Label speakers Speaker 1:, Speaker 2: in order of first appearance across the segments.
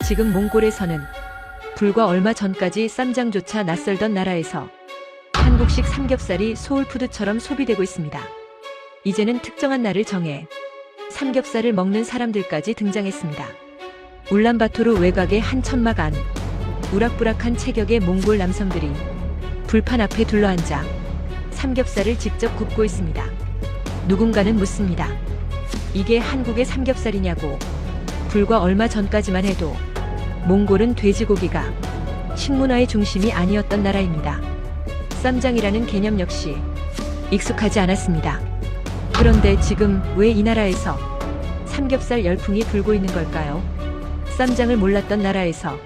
Speaker 1: 지금 몽골에서는 불과 얼마 전까지 쌈장조차 낯설던 나라에서 한국식 삼겹살이 소울푸드처럼 소비되고 있습니다. 이제는 특정한 날을 정해 삼겹살을 먹는 사람들까지 등장했습니다. 울란바토르 외곽의 한 천막 안, 우락부락한 체격의 몽골 남성들이 불판 앞에 둘러앉아 삼겹살을 직접 굽고 있습니다. 누군가는 묻습니다. 이게 한국의 삼겹살이냐고. 불과 얼마 전까지만 해도 몽골은 돼지고기가 식문화의 중심이 아니었던 나라입니다. 쌈장이라는 개념 역시 익숙하지 않았습니다. 그런데 지금 왜 이 나라에서 삼겹살 열풍이 불고 있는 걸까요? 쌈장을 몰랐던 나라에서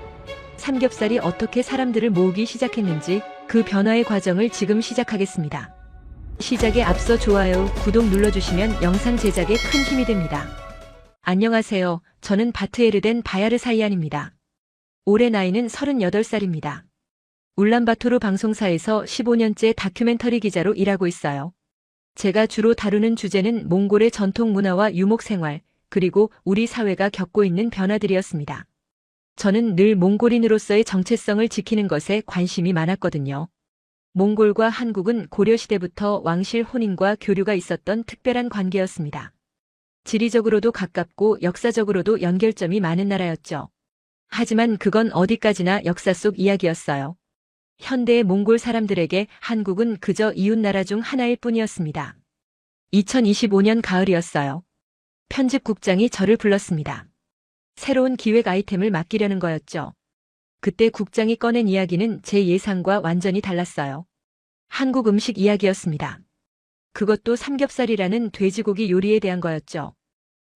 Speaker 1: 삼겹살이 어떻게 사람들을 모으기 시작했는지 그 변화의 과정을 지금 시작하겠습니다. 시작에 앞서 좋아요, 구독 눌러주시면 영상 제작에 큰 힘이 됩니다. 안녕하세요. 저는 바트에르덴 바야르사이안입니다. 올해 나이는 38살입니다. 울란바토르 방송사에서 15년째 다큐멘터리 기자로 일하고 있어요. 제가 주로 다루는 주제는 몽골의 전통 문화와 유목생활, 그리고 우리 사회가 겪고 있는 변화들이었습니다. 저는 늘 몽골인으로서의 정체성을 지키는 것에 관심이 많았거든요. 몽골과 한국은 고려시대부터 왕실 혼인과 교류가 있었던 특별한 관계였습니다. 지리적으로도 가깝고 역사적으로도 연결점이 많은 나라였죠. 하지만 그건 어디까지나 역사 속 이야기였어요. 현대의 몽골 사람들에게 한국은 그저 이웃나라 중 하나일 뿐이었습니다. 2025년 가을이었어요. 편집국장이 저를 불렀습니다. 새로운 기획 아이템을 맡기려는 거였죠. 그때 국장이 꺼낸 이야기는 제 예상과 완전히 달랐어요. 한국 음식 이야기였습니다. 그것도 삼겹살이라는 돼지고기 요리에 대한 거였죠.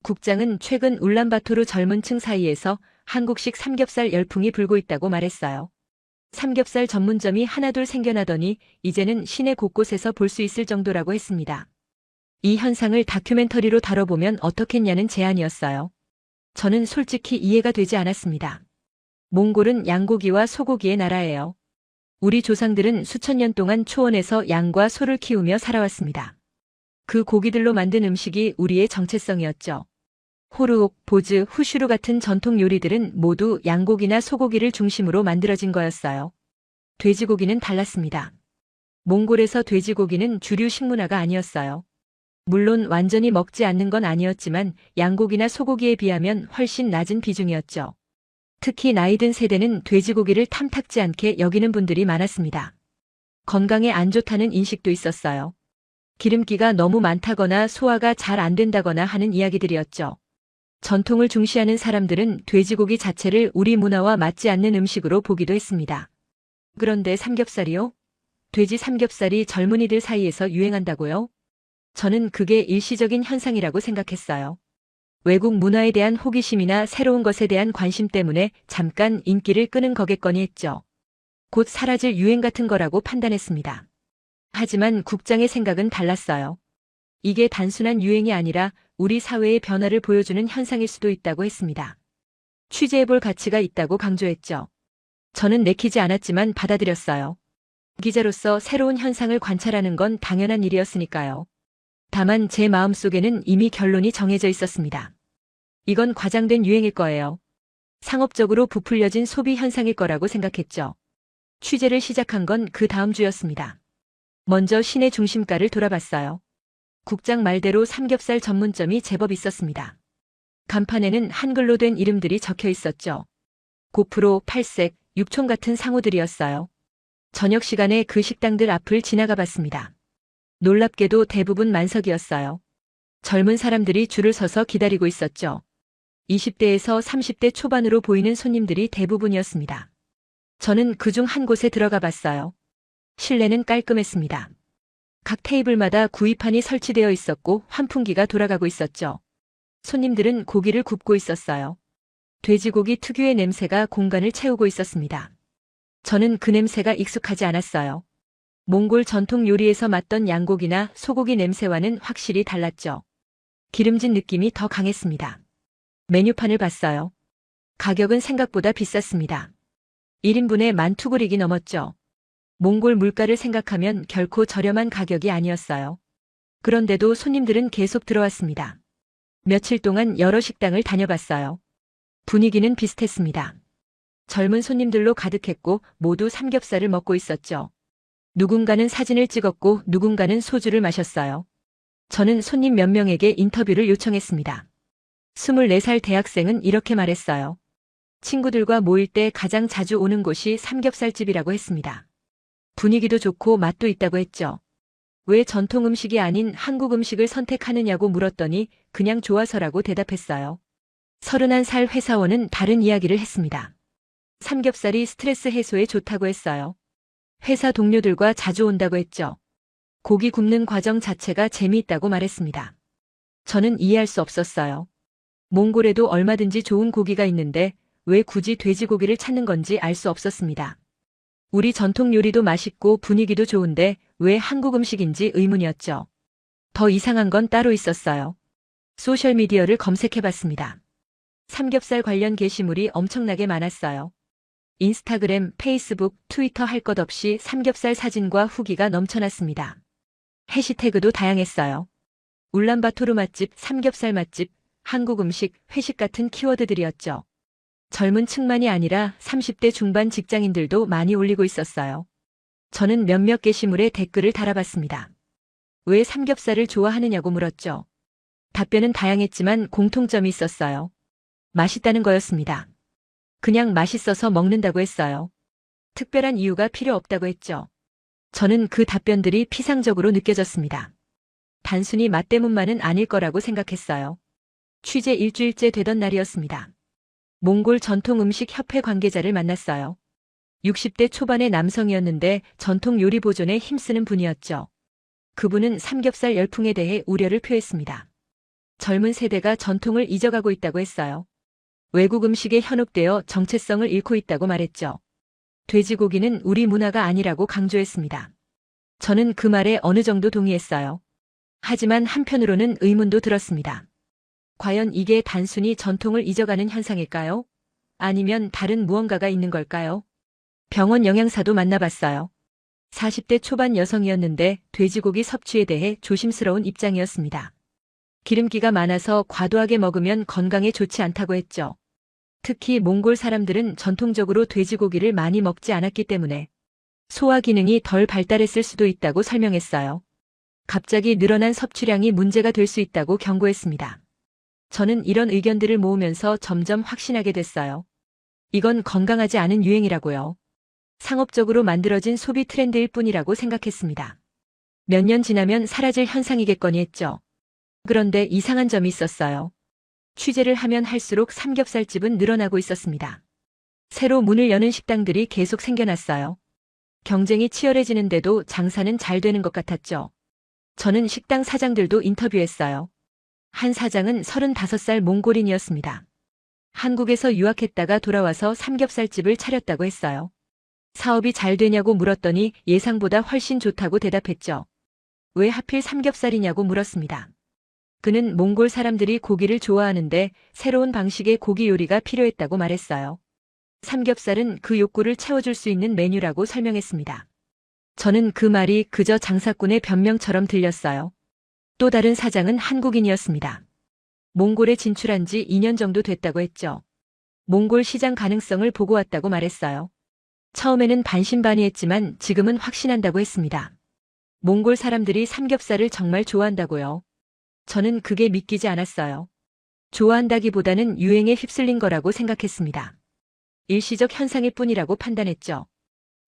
Speaker 1: 국장은 최근 울란바토르 젊은 층 사이에서 한국식 삼겹살 열풍이 불고 있다고 말했어요. 삼겹살 전문점이 하나둘 생겨나더니 이제는 시내 곳곳에서 볼 수 있을 정도라고 했습니다. 이 현상을 다큐멘터리로 다뤄보면 어떻겠냐는 제안이었어요. 저는 솔직히 이해가 되지 않았습니다. 몽골은 양고기와 소고기의 나라예요. 우리 조상들은 수천 년 동안 초원에서 양과 소를 키우며 살아왔습니다. 그 고기들로 만든 음식이 우리의 정체성이었죠. 호르옥, 보즈, 후슈루 같은 전통 요리들은 모두 양고기나 소고기를 중심으로 만들어진 거였어요. 돼지고기는 달랐습니다. 몽골에서 돼지고기는 주류 식문화가 아니었어요. 물론 완전히 먹지 않는 건 아니었지만 양고기나 소고기에 비하면 훨씬 낮은 비중이었죠. 특히 나이 든 세대는 돼지고기를 탐탁지 않게 여기는 분들이 많았습니다. 건강에 안 좋다는 인식도 있었어요. 기름기가 너무 많다거나 소화가 잘 안 된다거나 하는 이야기들이었죠. 전통을 중시하는 사람들은 돼지고기 자체를 우리 문화와 맞지 않는 음식으로 보기도 했습니다. 그런데 삼겹살이요? 돼지 삼겹살이 젊은이들 사이에서 유행한다고요? 저는 그게 일시적인 현상이라고 생각했어요. 외국 문화에 대한 호기심이나 새로운 것에 대한 관심 때문에 잠깐 인기를 끄는 거겠거니 했죠. 곧 사라질 유행 같은 거라고 판단했습니다. 하지만 국장의 생각은 달랐어요. 이게 단순한 유행이 아니라 우리 사회의 변화를 보여주는 현상일 수도 있다고 했습니다. 취재해볼 가치가 있다고 강조했죠. 저는 내키지 않았지만 받아들였어요. 기자로서 새로운 현상을 관찰하는 건 당연한 일이었으니까요. 다만 제 마음속에는 이미 결론이 정해져 있었습니다. 이건 과장된 유행일 거예요. 상업적으로 부풀려진 소비 현상일 거라고 생각했죠. 취재를 시작한 건 그 다음 주였습니다. 먼저 시내 중심가를 돌아봤어요. 국장 말대로 삼겹살 전문점이 제법 있었습니다. 간판에는 한글로 된 이름들이 적혀 있었죠. 고프로, 팔색, 육촌 같은 상호들이었어요. 저녁 시간에 그 식당들 앞을 지나가 봤습니다. 놀랍게도 대부분 만석이었어요. 젊은 사람들이 줄을 서서 기다리고 있었죠. 20대에서 30대 초반으로 보이는 손님들이 대부분이었습니다. 저는 그중 한 곳에 들어가 봤어요. 실내는 깔끔했습니다. 각 테이블마다 구이판이 설치되어 있었고 환풍기가 돌아가고 있었죠. 손님들은 고기를 굽고 있었어요. 돼지고기 특유의 냄새가 공간을 채우고 있었습니다. 저는 그 냄새가 익숙하지 않았어요. 몽골 전통 요리에서 맡던 양고기나 소고기 냄새와는 확실히 달랐죠. 기름진 느낌이 더 강했습니다. 메뉴판을 봤어요. 가격은 생각보다 비쌌습니다. 1인분에 10,000투구릭이 넘었죠. 몽골 물가를 생각하면 결코 저렴한 가격이 아니었어요. 그런데도 손님들은 계속 들어왔습니다. 며칠 동안 여러 식당을 다녀봤어요. 분위기는 비슷했습니다. 젊은 손님들로 가득했고 모두 삼겹살을 먹고 있었죠. 누군가는 사진을 찍었고 누군가는 소주를 마셨어요. 저는 손님 몇 명에게 인터뷰를 요청했습니다. 24살 대학생은 이렇게 말했어요. 친구들과 모일 때 가장 자주 오는 곳이 삼겹살집이라고 했습니다. 분위기도 좋고 맛도 있다고 했죠. 왜 전통 음식이 아닌 한국 음식을 선택하느냐고 물었더니 그냥 좋아서라고 대답했어요. 31살 회사원은 다른 이야기를 했습니다. 삼겹살이 스트레스 해소에 좋다고 했어요. 회사 동료들과 자주 온다고 했죠. 고기 굽는 과정 자체가 재미있다고 말했습니다. 저는 이해할 수 없었어요. 몽골에도 얼마든지 좋은 고기가 있는데 왜 굳이 돼지고기를 찾는 건지 알 수 없었습니다. 우리 전통 요리도 맛있고 분위기도 좋은데 왜 한국 음식인지 의문이었죠. 더 이상한 건 따로 있었어요. 소셜미디어를 검색해봤습니다. 삼겹살 관련 게시물이 엄청나게 많았어요. 인스타그램, 페이스북, 트위터 할 것 없이 삼겹살 사진과 후기가 넘쳐났습니다. 해시태그도 다양했어요. 울란바토르 맛집, 삼겹살 맛집, 한국 음식, 회식 같은 키워드들이었죠. 젊은 층만이 아니라 30대 중반 직장인들도 많이 올리고 있었어요. 저는 몇몇 게시물에 댓글을 달아봤습니다. 왜 삼겹살을 좋아하느냐고 물었죠. 답변은 다양했지만 공통점이 있었어요. 맛있다는 거였습니다. 그냥 맛있어서 먹는다고 했어요. 특별한 이유가 필요 없다고 했죠. 저는 그 답변들이 피상적으로 느껴졌습니다. 단순히 맛 때문만은 아닐 거라고 생각했어요. 취재 일주일째 되던 날이었습니다. 몽골 전통 음식 협회 관계자를 만났어요. 60대 초반의 남성이었는데 전통 요리 보존에 힘쓰는 분이었죠. 그분은 삼겹살 열풍에 대해 우려를 표했습니다. 젊은 세대가 전통을 잊어가고 있다고 했어요. 외국 음식에 현혹되어 정체성을 잃고 있다고 말했죠. 돼지고기는 우리 문화가 아니라고 강조했습니다. 저는 그 말에 어느 정도 동의했어요. 하지만 한편으로는 의문도 들었습니다. 과연 이게 단순히 전통을 잊어가는 현상일까요? 아니면 다른 무언가가 있는 걸까요? 병원 영양사도 만나봤어요. 40대 초반 여성이었는데 돼지고기 섭취에 대해 조심스러운 입장이었습니다. 기름기가 많아서 과도하게 먹으면 건강에 좋지 않다고 했죠. 특히 몽골 사람들은 전통적으로 돼지고기를 많이 먹지 않았기 때문에 소화 기능이 덜 발달했을 수도 있다고 설명했어요. 갑자기 늘어난 섭취량이 문제가 될 수 있다고 경고했습니다. 저는 이런 의견들을 모으면서 점점 확신하게 됐어요. 이건 건강하지 않은 유행이라고요. 상업적으로 만들어진 소비 트렌드일 뿐이라고 생각했습니다. 몇 년 지나면 사라질 현상이겠거니 했죠. 그런데 이상한 점이 있었어요. 취재를 하면 할수록 삼겹살집은 늘어나고 있었습니다. 새로 문을 여는 식당들이 계속 생겨났어요. 경쟁이 치열해지는데도 장사는 잘 되는 것 같았죠. 저는 식당 사장들도 인터뷰했어요. 한 사장은 35살 몽골인이었습니다. 한국에서 유학했다가 돌아와서 삼겹살집을 차렸다고 했어요. 사업이 잘 되냐고 물었더니 예상보다 훨씬 좋다고 대답했죠. 왜 하필 삼겹살이냐고 물었습니다. 그는 몽골 사람들이 고기를 좋아하는데 새로운 방식의 고기 요리가 필요했다고 말했어요. 삼겹살은 그 욕구를 채워줄 수 있는 메뉴라고 설명했습니다. 저는 그 말이 그저 장사꾼의 변명처럼 들렸어요. 또 다른 사장은 한국인이었습니다. 몽골에 진출한 지 2년 정도 됐다고 했죠. 몽골 시장 가능성을 보고 왔다고 말했어요. 처음에는 반신반의했지만 지금은 확신한다고 했습니다. 몽골 사람들이 삼겹살을 정말 좋아한다고요. 저는 그게 믿기지 않았어요. 좋아한다기보다는 유행에 휩쓸린 거라고 생각했습니다. 일시적 현상일 뿐이라고 판단했죠.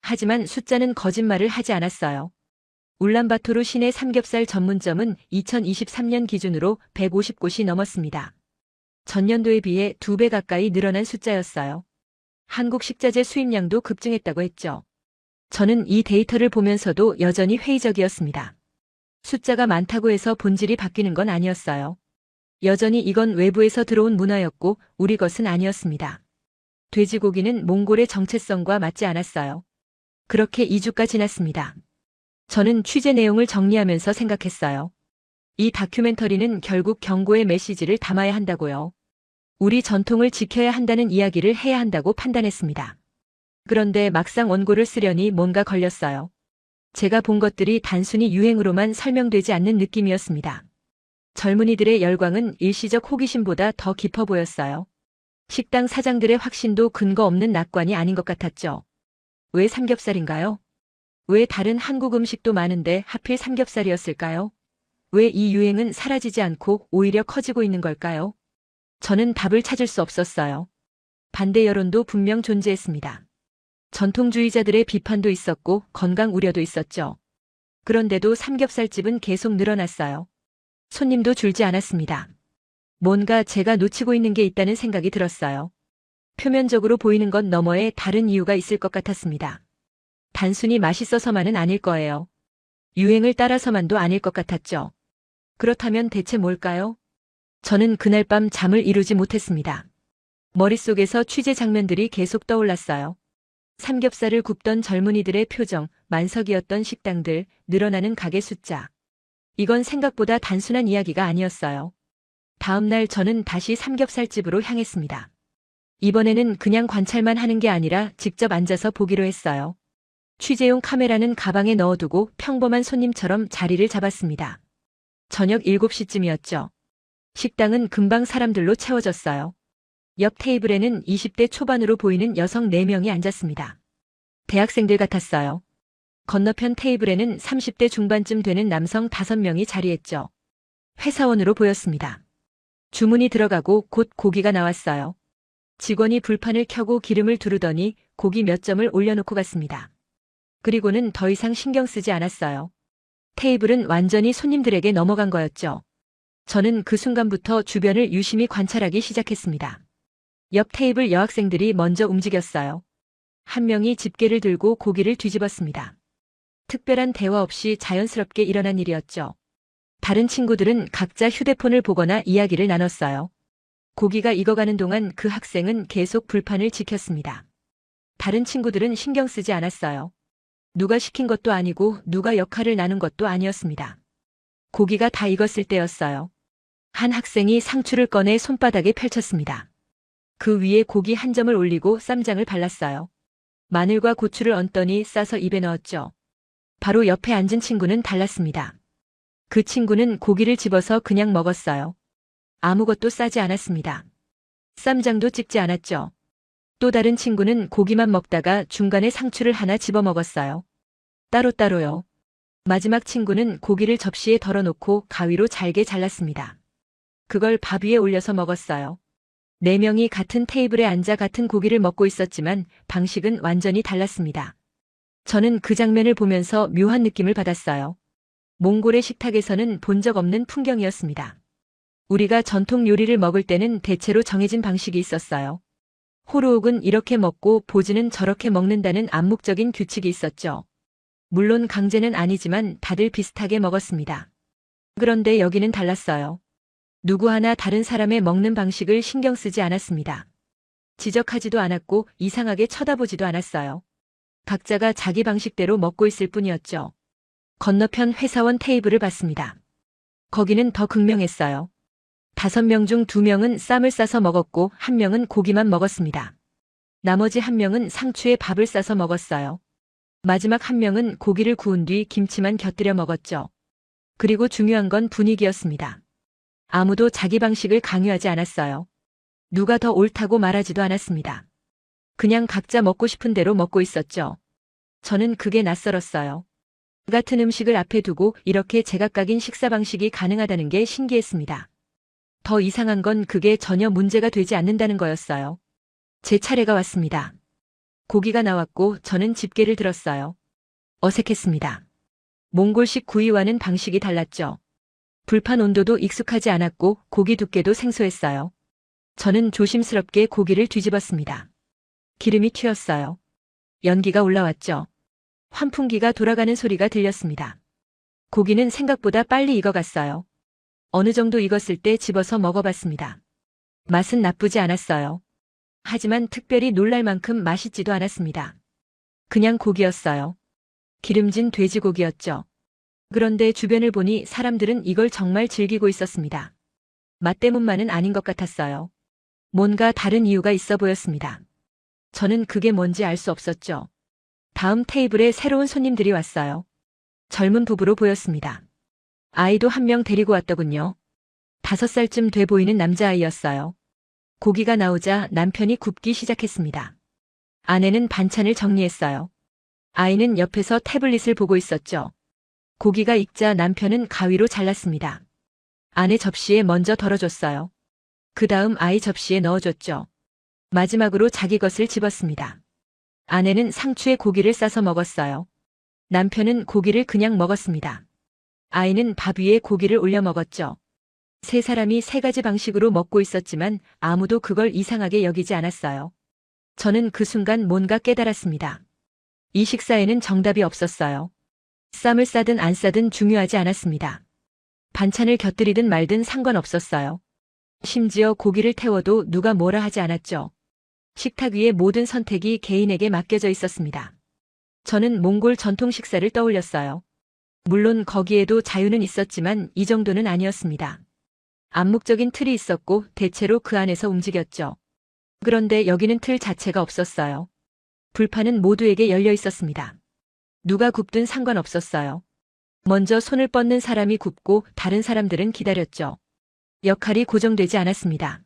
Speaker 1: 하지만 숫자는 거짓말을 하지 않았어요. 울란바토르 시내 삼겹살 전문점은 2023년 기준으로 150곳이 넘었습니다. 전년도에 비해 2배 가까이 늘어난 숫자였어요. 한국 식자재 수입량도 급증했다고 했죠. 저는 이 데이터를 보면서도 여전히 회의적이었습니다. 숫자가 많다고 해서 본질이 바뀌는 건 아니었어요. 여전히 이건 외부에서 들어온 문화였고 우리 것은 아니었습니다. 돼지고기는 몽골의 정체성과 맞지 않았어요. 그렇게 2주가 지났습니다. 저는 취재 내용을 정리하면서 생각했어요. 이 다큐멘터리는 결국 경고의 메시지를 담아야 한다고요. 우리 전통을 지켜야 한다는 이야기를 해야 한다고 판단했습니다. 그런데 막상 원고를 쓰려니 뭔가 걸렸어요. 제가 본 것들이 단순히 유행으로만 설명되지 않는 느낌이었습니다. 젊은이들의 열광은 일시적 호기심보다 더 깊어 보였어요. 식당 사장들의 확신도 근거 없는 낙관이 아닌 것 같았죠. 왜 삼겹살인가요? 왜 다른 한국 음식도 많은데 하필 삼겹살이었을까요? 왜 이 유행은 사라지지 않고 오히려 커지고 있는 걸까요? 저는 답을 찾을 수 없었어요. 반대 여론도 분명 존재했습니다. 전통주의자들의 비판도 있었고 건강 우려도 있었죠. 그런데도 삼겹살집은 계속 늘어났어요. 손님도 줄지 않았습니다. 뭔가 제가 놓치고 있는 게 있다는 생각이 들었어요. 표면적으로 보이는 것 너머에 다른 이유가 있을 것 같았습니다. 단순히 맛있어서만은 아닐 거예요. 유행을 따라서만도 아닐 것 같았죠. 그렇다면 대체 뭘까요? 저는 그날 밤 잠을 이루지 못했습니다. 머릿속에서 취재 장면들이 계속 떠올랐어요. 삼겹살을 굽던 젊은이들의 표정, 만석이었던 식당들, 늘어나는 가게 숫자. 이건 생각보다 단순한 이야기가 아니었어요. 다음 날 저는 다시 삼겹살집으로 향했습니다. 이번에는 그냥 관찰만 하는 게 아니라 직접 앉아서 보기로 했어요. 취재용 카메라는 가방에 넣어두고 평범한 손님처럼 자리를 잡았습니다. 저녁 7시쯤이었죠. 식당은 금방 사람들로 채워졌어요. 옆 테이블에는 20대 초반으로 보이는 여성 4명이 앉았습니다. 대학생들 같았어요. 건너편 테이블에는 30대 중반쯤 되는 남성 5명이 자리했죠. 회사원으로 보였습니다. 주문이 들어가고 곧 고기가 나왔어요. 직원이 불판을 켜고 기름을 두르더니 고기 몇 점을 올려놓고 갔습니다. 그리고는 더 이상 신경 쓰지 않았어요. 테이블은 완전히 손님들에게 넘어간 거였죠. 저는 그 순간부터 주변을 유심히 관찰하기 시작했습니다. 옆 테이블 여학생들이 먼저 움직였어요. 한 명이 집게를 들고 고기를 뒤집었습니다. 특별한 대화 없이 자연스럽게 일어난 일이었죠. 다른 친구들은 각자 휴대폰을 보거나 이야기를 나눴어요. 고기가 익어가는 동안 그 학생은 계속 불판을 지켰습니다. 다른 친구들은 신경 쓰지 않았어요. 누가 시킨 것도 아니고 누가 역할을 나눈 것도 아니었습니다. 고기가 다 익었을 때였어요. 한 학생이 상추를 꺼내 손바닥에 펼쳤습니다. 그 위에 고기 한 점을 올리고 쌈장을 발랐어요. 마늘과 고추를 얹더니 싸서 입에 넣었죠. 바로 옆에 앉은 친구는 달랐습니다. 그 친구는 고기를 집어서 그냥 먹었어요. 아무것도 싸지 않았습니다. 쌈장도 찍지 않았죠. 또 다른 친구는 고기만 먹다가 중간에 상추를 하나 집어 먹었어요. 따로따로요. 마지막 친구는 고기를 접시에 덜어놓고 가위로 잘게 잘랐습니다. 그걸 밥 위에 올려서 먹었어요. 4명이 같은 테이블에 앉아 같은 고기를 먹고 있었지만 방식은 완전히 달랐습니다. 저는 그 장면을 보면서 묘한 느낌을 받았어요. 몽골의 식탁에서는 본 적 없는 풍경이었습니다. 우리가 전통 요리를 먹을 때는 대체로 정해진 방식이 있었어요. 호루옥은 이렇게 먹고 보즈는 저렇게 먹는다는 암묵적인 규칙이 있었죠. 물론 강제는 아니지만 다들 비슷하게 먹었습니다. 그런데 여기는 달랐어요. 누구 하나 다른 사람의 먹는 방식을 신경 쓰지 않았습니다. 지적하지도 않았고 이상하게 쳐다보지도 않았어요. 각자가 자기 방식대로 먹고 있을 뿐이었죠. 건너편 회사원 테이블을 봤습니다. 거기는 더 극명했어요. 5명 중 2명은 쌈을 싸서 먹었고 1명은 고기만 먹었습니다. 나머지 1명은 상추에 밥을 싸서 먹었어요. 마지막 1명은 고기를 구운 뒤 김치만 곁들여 먹었죠. 그리고 중요한 건 분위기였습니다. 아무도 자기 방식을 강요하지 않았어요. 누가 더 옳다고 말하지도 않았습니다. 그냥 각자 먹고 싶은 대로 먹고 있었죠. 저는 그게 낯설었어요. 같은 음식을 앞에 두고 이렇게 제각각인 식사 방식이 가능하다는 게 신기했습니다. 더 이상한 건 그게 전혀 문제가 되지 않는다는 거였어요. 제 차례가 왔습니다. 고기가 나왔고 저는 집게를 들었어요. 어색했습니다. 몽골식 구이와는 방식이 달랐죠. 불판 온도도 익숙하지 않았고 고기 두께도 생소했어요. 저는 조심스럽게 고기를 뒤집었습니다. 기름이 튀었어요. 연기가 올라왔죠. 환풍기가 돌아가는 소리가 들렸습니다. 고기는 생각보다 빨리 익어갔어요. 어느 정도 익었을 때 집어서 먹어봤습니다. 맛은 나쁘지 않았어요. 하지만 특별히 놀랄 만큼 맛있지도 않았습니다. 그냥 고기였어요. 기름진 돼지고기였죠. 그런데 주변을 보니 사람들은 이걸 정말 즐기고 있었습니다. 맛 때문만은 아닌 것 같았어요. 뭔가 다른 이유가 있어 보였습니다. 저는 그게 뭔지 알 수 없었죠. 다음 테이블에 새로운 손님들이 왔어요. 젊은 부부로 보였습니다. 아이도 1명 데리고 왔더군요. 5살쯤 돼 보이는 남자아이였어요. 고기가 나오자 남편이 굽기 시작했습니다. 아내는 반찬을 정리했어요. 아이는 옆에서 태블릿을 보고 있었죠. 고기가 익자 남편은 가위로 잘랐습니다. 아내 접시에 먼저 덜어줬어요. 그 다음 아이 접시에 넣어줬죠. 마지막으로 자기 것을 집었습니다. 아내는 상추에 고기를 싸서 먹었어요. 남편은 고기를 그냥 먹었습니다. 아이는 밥 위에 고기를 올려 먹었죠. 세 사람이 세 가지 방식으로 먹고 있었지만 아무도 그걸 이상하게 여기지 않았어요. 저는 그 순간 뭔가 깨달았습니다. 이 식사에는 정답이 없었어요. 쌈을 싸든 안 싸든 중요하지 않았습니다. 반찬을 곁들이든 말든 상관없었어요. 심지어 고기를 태워도 누가 뭐라 하지 않았죠. 식탁 위의 모든 선택이 개인에게 맡겨져 있었습니다. 저는 몽골 전통 식사를 떠올렸어요. 물론 거기에도 자유는 있었지만 이 정도는 아니었습니다. 암묵적인 틀이 있었고 대체로 그 안에서 움직였죠. 그런데 여기는 틀 자체가 없었어요. 불판은 모두에게 열려 있었습니다. 누가 굽든 상관없었어요. 먼저 손을 뻗는 사람이 굽고 다른 사람들은 기다렸죠. 역할이 고정되지 않았습니다.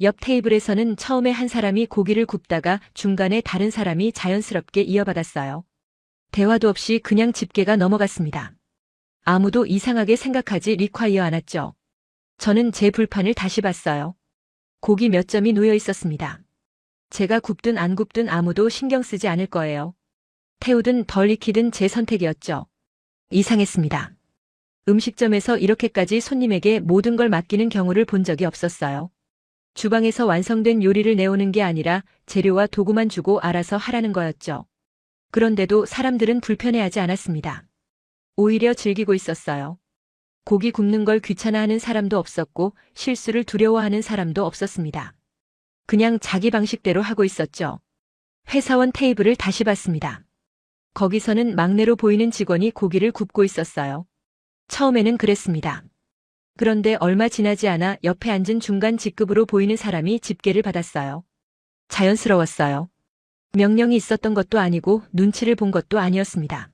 Speaker 1: 옆 테이블에서는 처음에 한 사람이 고기를 굽다가 중간에 다른 사람이 자연스럽게 이어받았어요. 대화도 없이 그냥 집게가 넘어갔습니다. 아무도 이상하게 생각하지 리콰이어 않았죠. 저는 제 불판을 다시 봤어요. 고기 몇 점이 놓여 있었습니다. 제가 굽든 안 굽든 아무도 신경 쓰지 않을 거예요. 태우든 덜 익히든 제 선택이었죠. 이상했습니다. 음식점에서 이렇게까지 손님에게 모든 걸 맡기는 경우를 본 적이 없었어요. 주방에서 완성된 요리를 내오는 게 아니라 재료와 도구만 주고 알아서 하라는 거였죠. 그런데도 사람들은 불편해하지 않았습니다. 오히려 즐기고 있었어요. 고기 굽는 걸 귀찮아하는 사람도 없었고 실수를 두려워하는 사람도 없었습니다. 그냥 자기 방식대로 하고 있었죠. 회사원 테이블을 다시 봤습니다. 거기서는 막내로 보이는 직원이 고기를 굽고 있었어요. 처음에는 그랬습니다. 그런데 얼마 지나지 않아 옆에 앉은 중간 직급으로 보이는 사람이 집게를 받았어요. 자연스러웠어요. 명령이 있었던 것도 아니고 눈치를 본 것도 아니었습니다.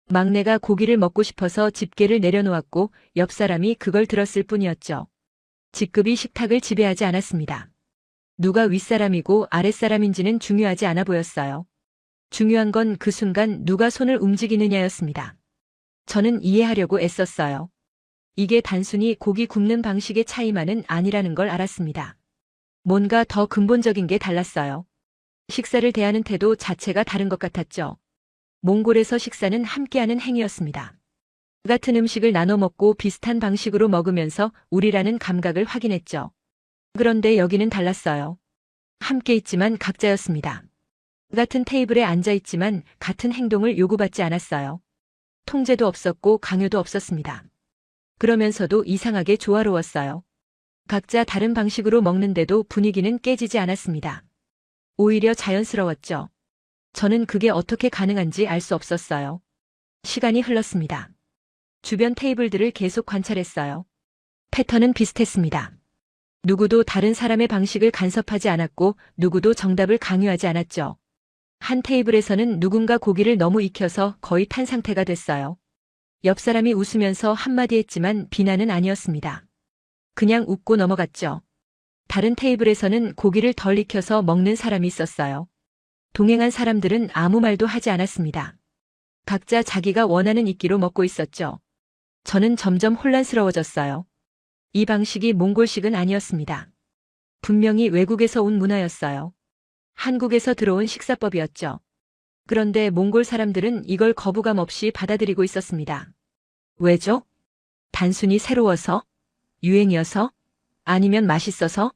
Speaker 1: 막내가 고기를 먹고 싶어서 집게를 내려놓았고 옆 사람이 그걸 들었을 뿐이었죠. 직급이 식탁을 지배하지 않았습니다. 누가 윗사람이고 아랫사람인지는 중요하지 않아 보였어요. 중요한 건 그 순간 누가 손을 움직이느냐였습니다. 저는 이해하려고 애썼어요. 이게 단순히 고기 굽는 방식의 차이만은 아니라는 걸 알았습니다. 뭔가 더 근본적인 게 달랐어요. 식사를 대하는 태도 자체가 다른 것 같았죠. 몽골에서 식사는 함께하는 행위였습니다. 같은 음식을 나눠 먹고 비슷한 방식으로 먹으면서 우리라는 감각을 확인했죠. 그런데 여기는 달랐어요. 함께 있지만 각자였습니다. 같은 테이블에 앉아 있지만 같은 행동을 요구받지 않았어요. 통제도 없었고 강요도 없었습니다. 그러면서도 이상하게 조화로웠어요. 각자 다른 방식으로 먹는데도 분위기는 깨지지 않았습니다. 오히려 자연스러웠죠. 저는 그게 어떻게 가능한지 알 수 없었어요. 시간이 흘렀습니다. 주변 테이블들을 계속 관찰했어요. 패턴은 비슷했습니다. 누구도 다른 사람의 방식을 간섭하지 않았고 누구도 정답을 강요하지 않았죠. 한 테이블에서는 누군가 고기를 너무 익혀서 거의 탄 상태가 됐어요. 옆 사람이 웃으면서 한마디 했지만 비난은 아니었습니다. 그냥 웃고 넘어갔죠. 다른 테이블에서는 고기를 덜 익혀서 먹는 사람이 있었어요. 동행한 사람들은 아무 말도 하지 않았습니다. 각자 자기가 원하는 익기로 먹고 있었죠. 저는 점점 혼란스러워졌어요. 이 방식이 몽골식은 아니었습니다. 분명히 외국에서 온 문화였어요. 한국에서 들어온 식사법이었죠. 그런데 몽골 사람들은 이걸 거부감 없이 받아들이고 있었습니다. 왜죠? 단순히 새로워서? 유행이어서? 아니면 맛있어서?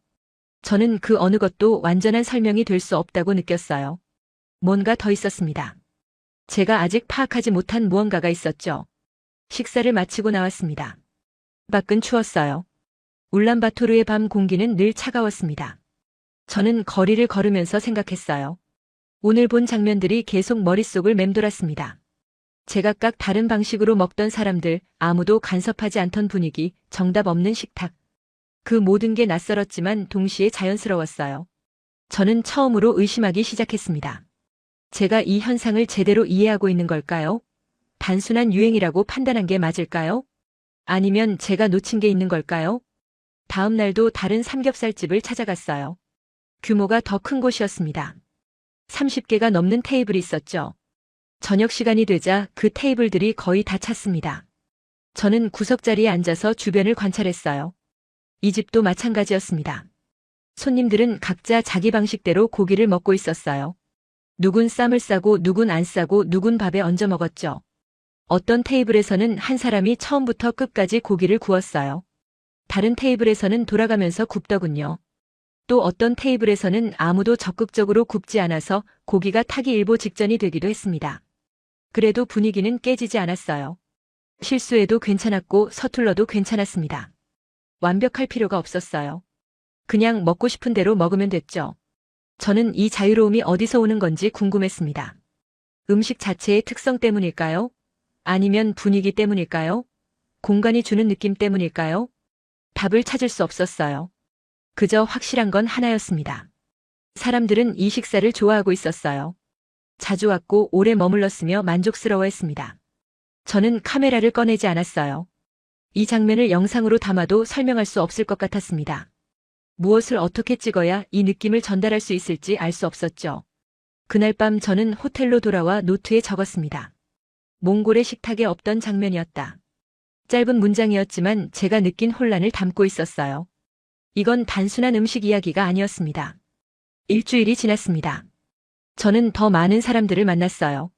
Speaker 1: 저는 그 어느 것도 완전한 설명이 될 수 없다고 느꼈어요. 뭔가 더 있었습니다. 제가 아직 파악하지 못한 무언가가 있었죠. 식사를 마치고 나왔습니다. 밖은 추웠어요. 울란바토르의 밤 공기는 늘 차가웠습니다. 저는 거리를 걸으면서 생각했어요. 오늘 본 장면들이 계속 머릿속을 맴돌았습니다. 제각각 다른 방식으로 먹던 사람들, 아무도 간섭하지 않던 분위기, 정답 없는 식탁. 그 모든 게 낯설었지만 동시에 자연스러웠어요. 저는 처음으로 의심하기 시작했습니다. 제가 이 현상을 제대로 이해하고 있는 걸까요? 단순한 유행이라고 판단한 게 맞을까요? 아니면 제가 놓친 게 있는 걸까요? 다음 날도 다른 삼겹살집을 찾아갔어요. 규모가 더 큰 곳이었습니다. 30개가 넘는 테이블이 있었죠. 저녁 시간이 되자 그 테이블들이 거의 다 찼습니다. 저는 구석자리에 앉아서 주변을 관찰했어요. 이 집도 마찬가지였습니다. 손님들은 각자 자기 방식대로 고기를 먹고 있었어요. 누군 쌈을 싸고 누군 안 싸고 누군 밥에 얹어 먹었죠. 어떤 테이블에서는 한 사람이 처음부터 끝까지 고기를 구웠어요. 다른 테이블에서는 돌아가면서 굽더군요. 또 어떤 테이블에서는 아무도 적극적으로 굽지 않아서 고기가 타기 일보 직전이 되기도 했습니다. 그래도 분위기는 깨지지 않았어요. 실수해도 괜찮았고 서툴러도 괜찮았습니다. 완벽할 필요가 없었어요. 그냥 먹고 싶은 대로 먹으면 됐죠. 저는 이 자유로움이 어디서 오는 건지 궁금했습니다. 음식 자체의 특성 때문일까요? 아니면 분위기 때문일까요? 공간이 주는 느낌 때문일까요? 답을 찾을 수 없었어요. 그저 확실한 건 하나였습니다. 사람들은 이 식사를 좋아하고 있었어요. 자주 왔고 오래 머물렀으며 만족스러워했습니다. 저는 카메라를 꺼내지 않았어요. 이 장면을 영상으로 담아도 설명할 수 없을 것 같았습니다. 무엇을 어떻게 찍어야 이 느낌을 전달할 수 있을지 알 수 없었죠. 그날 밤 저는 호텔로 돌아와 노트에 적었습니다. 몽골의 식탁에 없던 장면이었다. 짧은 문장이었지만 제가 느낀 혼란을 담고 있었어요. 이건 단순한 음식 이야기가 아니었습니다. 일주일이 지났습니다. 저는 더 많은 사람들을 만났어요.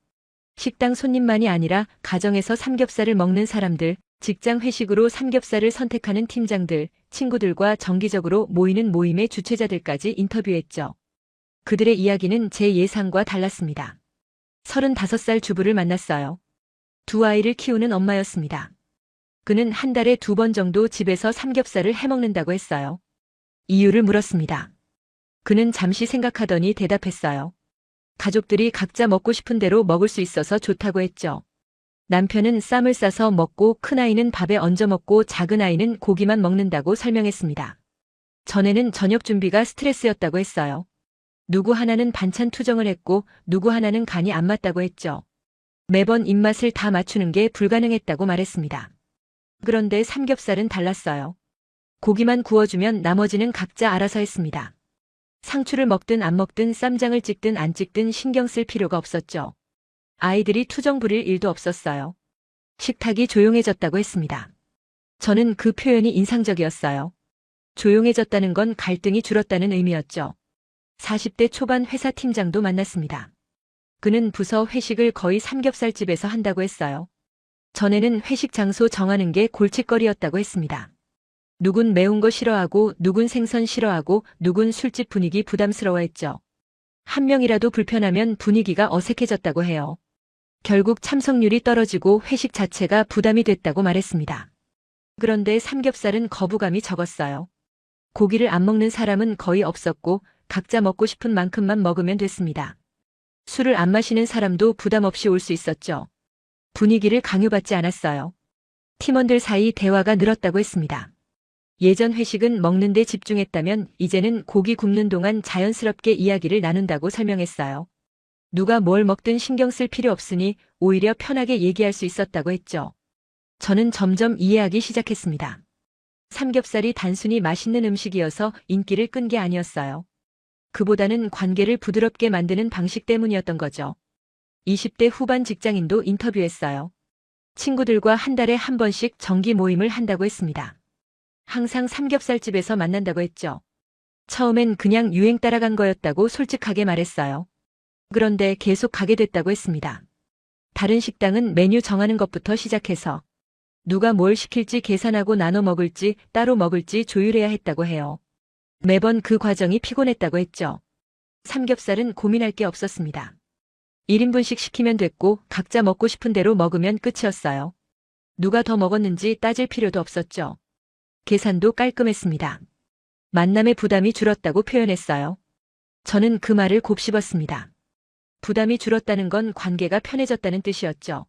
Speaker 1: 식당 손님만이 아니라 가정에서 삼겹살을 먹는 사람들, 직장 회식으로 삼겹살을 선택하는 팀장들, 친구들과 정기적으로 모이는 모임의 주최자들까지 인터뷰했죠. 그들의 이야기는 제 예상과 달랐습니다. 35살 주부를 만났어요. 두 아이를 키우는 엄마였습니다. 그는 한 달에 2번 정도 집에서 삼겹살을 해먹는다고 했어요. 이유를 물었습니다. 그는 잠시 생각하더니 대답했어요. 가족들이 각자 먹고 싶은 대로 먹을 수 있어서 좋다고 했죠. 남편은 쌈을 싸서 먹고 큰아이는 밥에 얹어 먹고 작은아이는 고기만 먹는다고 설명했습니다. 전에는 저녁 준비가 스트레스였다고 했어요. 누구 하나는 반찬 투정을 했고 누구 하나는 간이 안 맞다고 했죠. 매번 입맛을 다 맞추는 게 불가능했다고 말했습니다. 그런데 삼겹살은 달랐어요. 고기만 구워주면 나머지는 각자 알아서 했습니다. 상추를 먹든 안 먹든 쌈장을 찍든 안 찍든 신경 쓸 필요가 없었죠. 아이들이 투정 부릴 일도 없었어요. 식탁이 조용해졌다고 했습니다. 저는 그 표현이 인상적이었어요. 조용해졌다는 건 갈등이 줄었다는 의미였죠. 40대 초반 회사 팀장도 만났습니다. 그는 부서 회식을 거의 삼겹살집에서 한다고 했어요. 전에는 회식 장소 정하는 게 골칫거리였다고 했습니다. 누군 매운 거 싫어하고 누군 생선 싫어하고 누군 술집 분위기 부담스러워했죠. 한 명이라도 불편하면 분위기가 어색해졌다고 해요. 결국 참석률이 떨어지고 회식 자체가 부담이 됐다고 말했습니다. 그런데 삼겹살은 거부감이 적었어요. 고기를 안 먹는 사람은 거의 없었고 각자 먹고 싶은 만큼만 먹으면 됐습니다. 술을 안 마시는 사람도 부담 없이 올 수 있었죠. 분위기를 강요받지 않았어요. 팀원들 사이 대화가 늘었다고 했습니다. 예전 회식은 먹는 데 집중했다면 이제는 고기 굽는 동안 자연스럽게 이야기를 나눈다고 설명했어요. 누가 뭘 먹든 신경 쓸 필요 없으니 오히려 편하게 얘기할 수 있었다고 했죠. 저는 점점 이해하기 시작했습니다. 삼겹살이 단순히 맛있는 음식이어서 인기를 끈 게 아니었어요. 그보다는 관계를 부드럽게 만드는 방식 때문이었던 거죠. 20대 후반 직장인도 인터뷰했어요. 친구들과 한 달에 한 번씩 정기 모임을 한다고 했습니다. 항상 삼겹살집에서 만난다고 했죠. 처음엔 그냥 유행 따라간 거였다고 솔직하게 말했어요. 그런데 계속 가게 됐다고 했습니다. 다른 식당은 메뉴 정하는 것부터 시작해서 누가 뭘 시킬지 계산하고 나눠 먹을지 따로 먹을지 조율해야 했다고 해요. 매번 그 과정이 피곤했다고 했죠. 삼겹살은 고민할 게 없었습니다. 1인분씩 시키면 됐고 각자 먹고 싶은 대로 먹으면 끝이었어요. 누가 더 먹었는지 따질 필요도 없었죠. 계산도 깔끔했습니다. 만남의 부담이 줄었다고 표현했어요. 저는 그 말을 곱씹었습니다. 부담이 줄었다는 건 관계가 편해졌다는 뜻이었죠.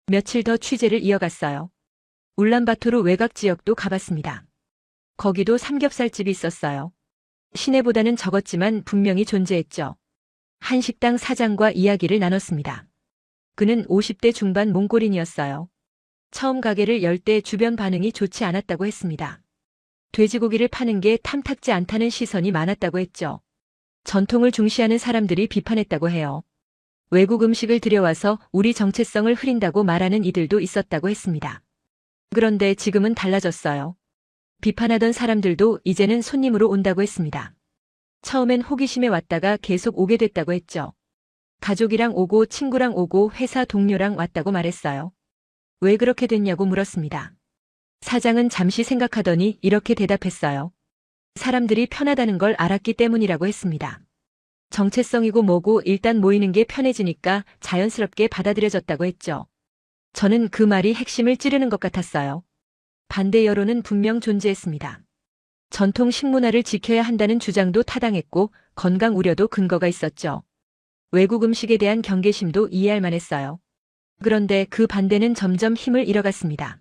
Speaker 1: 며칠 더 취재를 이어갔어요. 울란바토르 외곽 지역도 가봤습니다. 거기도 삼겹살집이 있었어요. 시내보다는 적었지만 분명히 존재했죠. 한 식당 사장과 이야기를 나눴습니다. 그는 50대 중반 몽골인이었어요. 처음 가게를 열 때 주변 반응이 좋지 않았다고 했습니다. 돼지고기를 파는 게 탐탁지 않다는 시선이 많았다고 했죠. 전통을 중시하는 사람들이 비판했다고 해요. 외국 음식을 들여와서 우리 정체성을 흐린다고 말하는 이들도 있었다고 했습니다. 그런데 지금은 달라졌어요. 비판하던 사람들도 이제는 손님으로 온다고 했습니다. 처음엔 호기심에 왔다가 계속 오게 됐다고 했죠. 가족이랑 오고 친구랑 오고 회사 동료랑 왔다고 말했어요. 왜 그렇게 됐냐고 물었습니다. 사장은 잠시 생각하더니 이렇게 대답했어요. 사람들이 편하다는 걸 알았기 때문이라고 했습니다. 정체성이고 뭐고 일단 모이는 게 편해지니까 자연스럽게 받아들여졌다고 했죠. 저는 그 말이 핵심을 찌르는 것 같았어요. 반대 여론은 분명 존재했습니다. 전통 식문화를 지켜야 한다는 주장도 타당했고 건강 우려도 근거가 있었죠. 외국 음식에 대한 경계심도 이해할 만했어요. 그런데 그 반대는 점점 힘을 잃어갔습니다.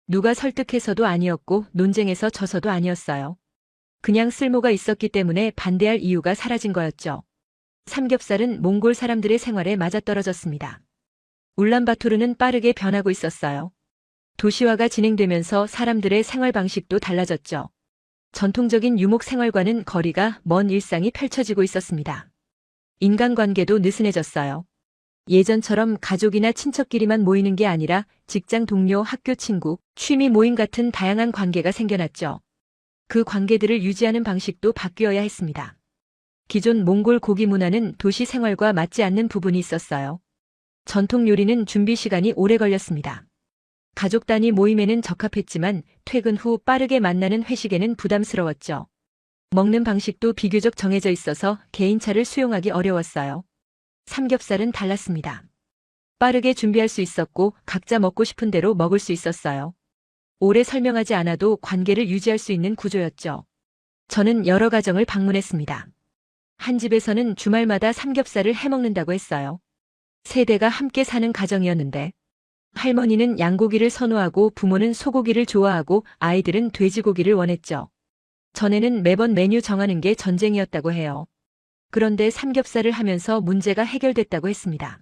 Speaker 1: 누가 설득해서도 아니었고 논쟁에서 져서도 아니었어요. 그냥 쓸모가 있었기 때문에 반대할 이유가 사라진 거였죠. 삼겹살은 몽골 사람들의 생활에 맞아떨어졌습니다. 울란바토르는 빠르게 변하고 있었어요. 도시화가 진행되면서 사람들의 생활 방식도 달라졌죠. 전통적인 유목 생활과는 거리가 먼 일상이 펼쳐지고 있었습니다. 인간관계도 느슨해졌어요. 예전처럼 가족이나 친척끼리만 모이는 게 아니라 직장 동료, 학교 친구, 취미 모임 같은 다양한 관계가 생겨났죠. 그 관계들을 유지하는 방식도 바뀌어야 했습니다. 기존 몽골 고기 문화는 도시 생활과 맞지 않는 부분이 있었어요. 전통 요리는 준비 시간이 오래 걸렸습니다. 가족 단위 모임에는 적합했지만 퇴근 후 빠르게 만나는 회식에는 부담스러웠죠. 먹는 방식도 비교적 정해져 있어서 개인차를 수용하기 어려웠어요. 삼겹살은 달랐습니다. 빠르게 준비할 수 있었고 각자 먹고 싶은 대로 먹을 수 있었어요. 오래 설명하지 않아도 관계를 유지할 수 있는 구조였죠. 저는 여러 가정을 방문했습니다. 한 집에서는 주말마다 삼겹살을 해먹는다고 했어요. 세대가 함께 사는 가정이었는데 할머니는 양고기를 선호하고 부모는 소고기를 좋아하고 아이들은 돼지고기를 원했죠. 전에는 매번 메뉴 정하는 게 전쟁이었다고 해요. 그런데 삼겹살을 하면서 문제가 해결됐다고 했습니다.